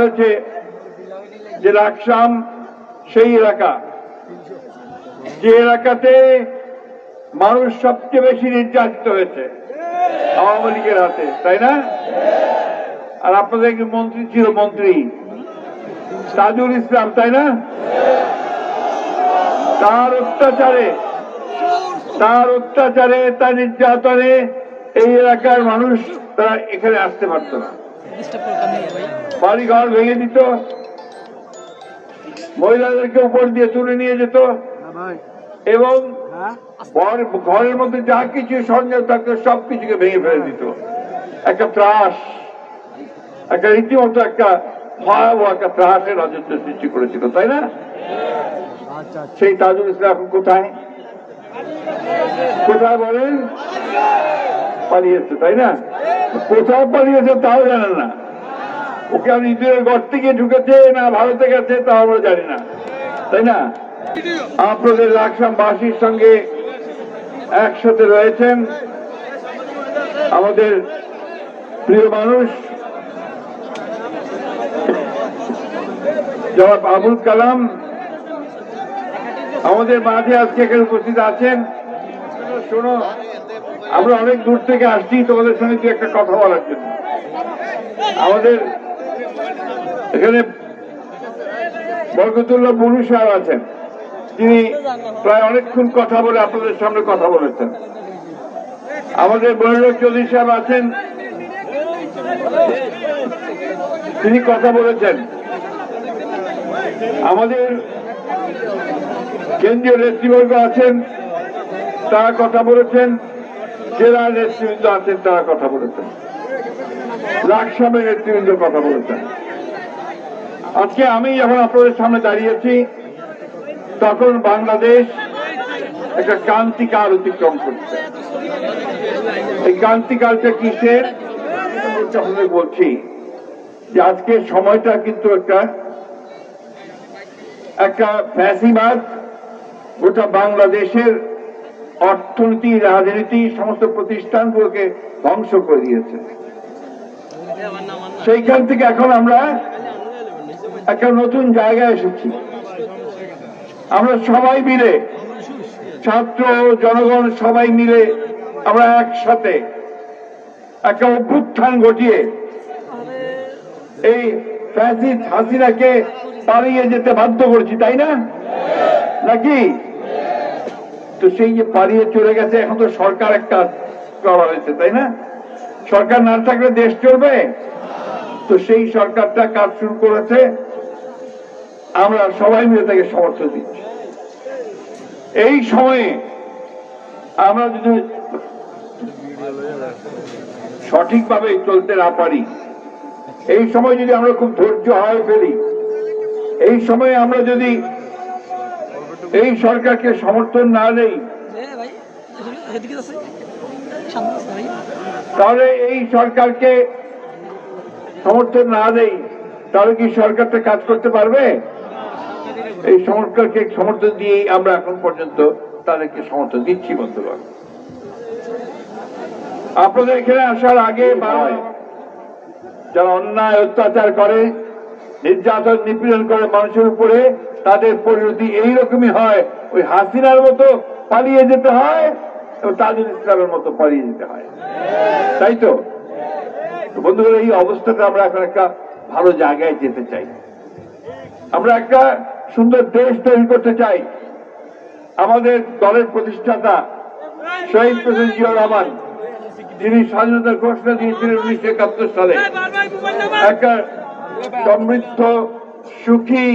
হয়েছে যে লাকসাম সেই এলাকা, যে এলাকাতে মানুষ সবচেয়ে বেশি নির্যাতিত হয়েছে আওয়ামী লীগের হাতে, তাই না? আর আপনাদের একজন মন্ত্রী ছিল, মন্ত্রী তাজুল ইসলাম, তাই না? তার অত্যাচারে তার নির্যাতনে এই এলাকার মানুষ তারা এখানে আসতে পারত না, বাড়িঘর ভেঙে দিত, মহিলাদেরকে উপর দিয়ে তুলে নিয়ে যেত এবং ঘরের মধ্যে যা কিছু সরঞ্জাম থাকতো সবকিছুকে ভেঙে ফেলে দিত। একটা ত্রাস, একটা রীতিমতো একটা ভয়াবহ একটা ত্রাসের রাজত্ব সৃষ্টি করেছিল, তাই না? সেই তাজুল ইসলাম এখন কোথায় কোথায় বলেন? পালিয়েছে, তাই না? কোথায় পালিয়েছে তাও জানেন না। ওকে আমি ইঁদুরের গর্তে গিয়ে ঢুকেছে না ভারতে গেছে তা আমরা জানি না, তাই না? আপনাদের লাকসামবাসীর সঙ্গে একসাথে রয়েছেন আমাদের প্রিয় মানুষ জনাব আবুল কালাম, আমাদের মাঝে আজকে এখানে উপস্থিত আছেন। শোনো, আমরা অনেক দূর থেকে আসছি তোমাদের সঙ্গে দু একটা কথা বলার জন্য। আমাদের এখানে বরকতুল্লাহ বুলু সাহেব আছেন, তিনি প্রায় অনেকক্ষণ কথা বলে আপনাদের সামনে কথা বলেছেন। আমাদের মনিরুল চৌধুরী সাহেব আছেন, তিনি কথা বলেছেন। আমাদের কেন্দ্রীয় নেতৃবর্গ আছেন, তারা কথা বলেছেন। জেলা নেতৃবৃন্দ আছেন, তারা কথা বলেছেন। লাকসামের নেতৃবৃন্দ কথা বলেছেন। আজকে আমি যখন আপনাদের সামনে দাঁড়িয়েছি তখন বাংলাদেশ একটা ক্রান্তিকাল অতিক্রম করছে। এই ক্রান্তিকালটা কিসের আপনাদের বলছি যে আজকে সময়টা কিন্তু একটা ফ্যাসিবাদ গোটা বাংলাদেশের অর্থনীতি, রাজনীতি, সমস্ত প্রতিষ্ঠানগুলোকে ধ্বংস করে দিয়েছে। সেইখান থেকে এখন আমরা একটা নতুন জায়গায় এসেছি। আমরা সবাই মিলে, ছাত্র জনগণ সবাই মিলে আমরা একসাথে একটা অভ্যুত্থান ঘটিয়ে এই ফ্যাসিস্ট হাসিনাকে পালিয়ে যেতে বাধ্য করছি, তাই না? নাকি? তো সেই যে পালিয়ে চলে গেছে, এখন তো সরকার একটা করা হয়েছে, তাই না? সরকার না থাকলে দেশ চলবে? তো সেই সরকারটা কাজ শুরু করেছে, আমরা সবাই মিলে তাকে সমর্থন দিচ্ছি। এই সময়ে আমরা যদি সঠিকভাবে চলতে না পারি, এই সময় যদি আমরা খুব ধৈর্য হারিয়ে ফেলি, এই সময়ে আমরা যদি এই সরকারকে সমর্থন না দেই, তাহলে এই সরকারকে সমর্থন না দেই, তাহলে কি সরকারটা কাজ করতে পারবে? এই সরকারকে সমর্থন দিয়েই আমরা এখন পর্যন্ত তাদেরকে সমর্থন দিচ্ছি। বন্ধুগণ, আপনাদের এখানে আসার আগে যারা অন্যায় অত্যাচার করে, নির্যাতন নিপীড়ন করে মানুষের উপরে, তাদের পরিণতি এইরকমই হয়। ওই হাসিনার মতো পালিয়ে যেতে হয় এবং তাজুল ইসলামের মতো পালিয়ে যেতে হয়, তাই তো? বন্ধুরা, এই অবস্থাটা আমরা এখন একটা ভালো জায়গায় যেতে চাই। আমরা একটা সুন্দর দেশ তৈরি করতে চাই। আমাদের দলের প্রতিষ্ঠাতা শহীদ প্রেসিডেন্ট জিয়াউর রহমান, যিনি স্বাধীনতার ঘোষণা দিয়েছিলেন 1971 সালে, একটা সমৃদ্ধ, সুখী,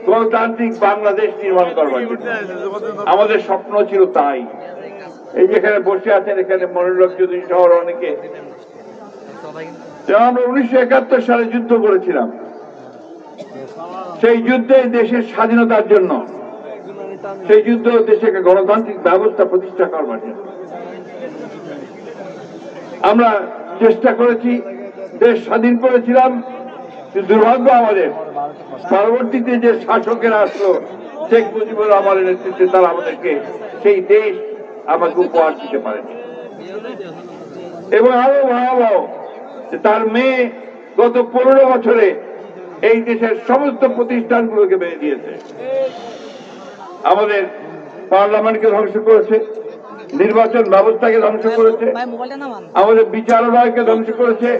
গণতান্ত্রিক বাংলাদেশ নির্মাণ করবার জন্য আমাদের স্বপ্ন ছিল তাই। এই যেখানে বসে আছেন, এখানে মনিরুল চৌধুরী সহ অনেকে, আমরা 1971 সালে যুদ্ধ করেছিলাম। সেই যুদ্ধে দেশের স্বাধীনতার জন্য, সেই যুদ্ধ দেশে একটা গণতান্ত্রিক ব্যবস্থা প্রতিষ্ঠা করবার জন্য আমরা চেষ্টা করেছি, দেশ স্বাধীন করেছিলাম। দুর্ভাগ্য আমাদের, পরবর্তীতে যে শাসকেরা আসলো শেখ মুজিবুর রহমানের নেতৃত্বে, তারা আমাদেরকে সেই দেশ আমাকে উপহার দিতে পারেনি। এবং আরো ভয়াবহ, তার মেয়ে গত 15 বছরে এই দেশের সমস্ত প্রতিষ্ঠানগুলোকে ভেঙে দিয়েছে। আমাদের পার্লামেন্টকে ধ্বংস করেছে, নির্বাচন ব্যবস্থাকে ধ্বংস করেছে, আমাদের বিচারালয়কে ধ্বংস করেছে,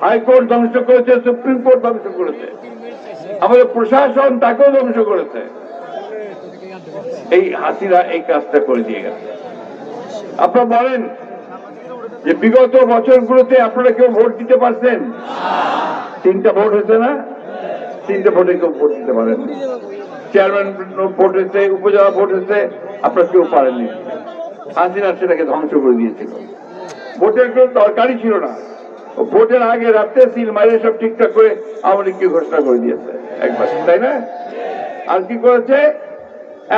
হাইকোর্ট ধ্বংস করেছে, সুপ্রিম কোর্ট ধ্বংস করেছে, আমাদের প্রশাসন তাকেও ধ্বংস করেছে। এই হাসিনা এই কাজটা করে দিয়ে গেছে। আপনারা বলেন যে বিগত বছরগুলোতে আপনারা কেউ ভোট দিতে পারছেন? 3টা ভোট হয়েছে না? 3টে ভোটে কেউ ভোট দিতে পারেন, চেয়ারম্যান ভোট হয়েছে, উপজেলা ভোট হয়েছে, আপনারা কেউ পারেননি। হাসিনা সেটাকে ধ্বংস করে দিয়েছিল। ভোটের কোনো দরকারই ছিল না। ভোটের আগে রাত্রে সিল মাইরে সব ঠিকঠাক করে আওয়ামী লীগকে ঘোষণা করে দিয়েছে একবার, তাই না? আর কি করেছে?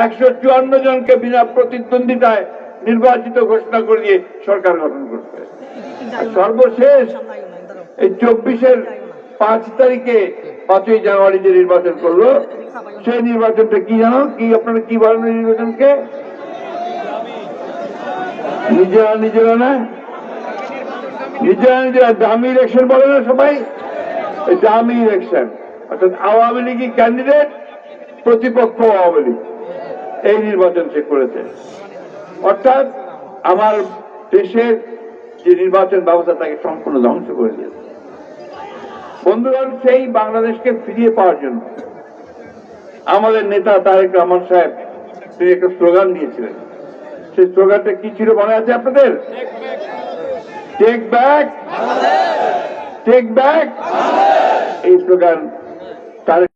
154 জনকে বিনা প্রতিদ্বন্দ্বিতায় নির্বাচিত ঘোষণা করে দিয়ে সরকার গঠন করছে। আর সর্বশেষ এই 24-এর 5 তারিখে 5ই জানুয়ারি যে নির্বাচন করলো, সেই নির্বাচনটা কি জানো? কি আপনারা কি বলেন নির্বাচনকে? নিজেরা না, নিজেরা ডামি ইলেকশন বলে না সবাই? ডামি ইলেকশন, অর্থাৎ আওয়ামী লীগই ক্যান্ডিডেট, প্রতিপক্ষ আওয়ামী লীগ, এই নির্বাচন সে করেছে। অর্থাৎ আমার দেশের যে নির্বাচন ব্যবস্থা তাকে সম্পূর্ণ ধ্বংস করে দিয়েছে। বন্ধুগণ, সেই বাংলাদেশকে ফিরিয়ে পাওয়ার জন্য আমাদের নেতা তারেক রহমান সাহেব তিনি একটা স্লোগান দিয়েছিলেন। সেই স্লোগানটা কি ছিল মনে আছে আপনাদের? Take back, take back. এই স্লোগান তারেক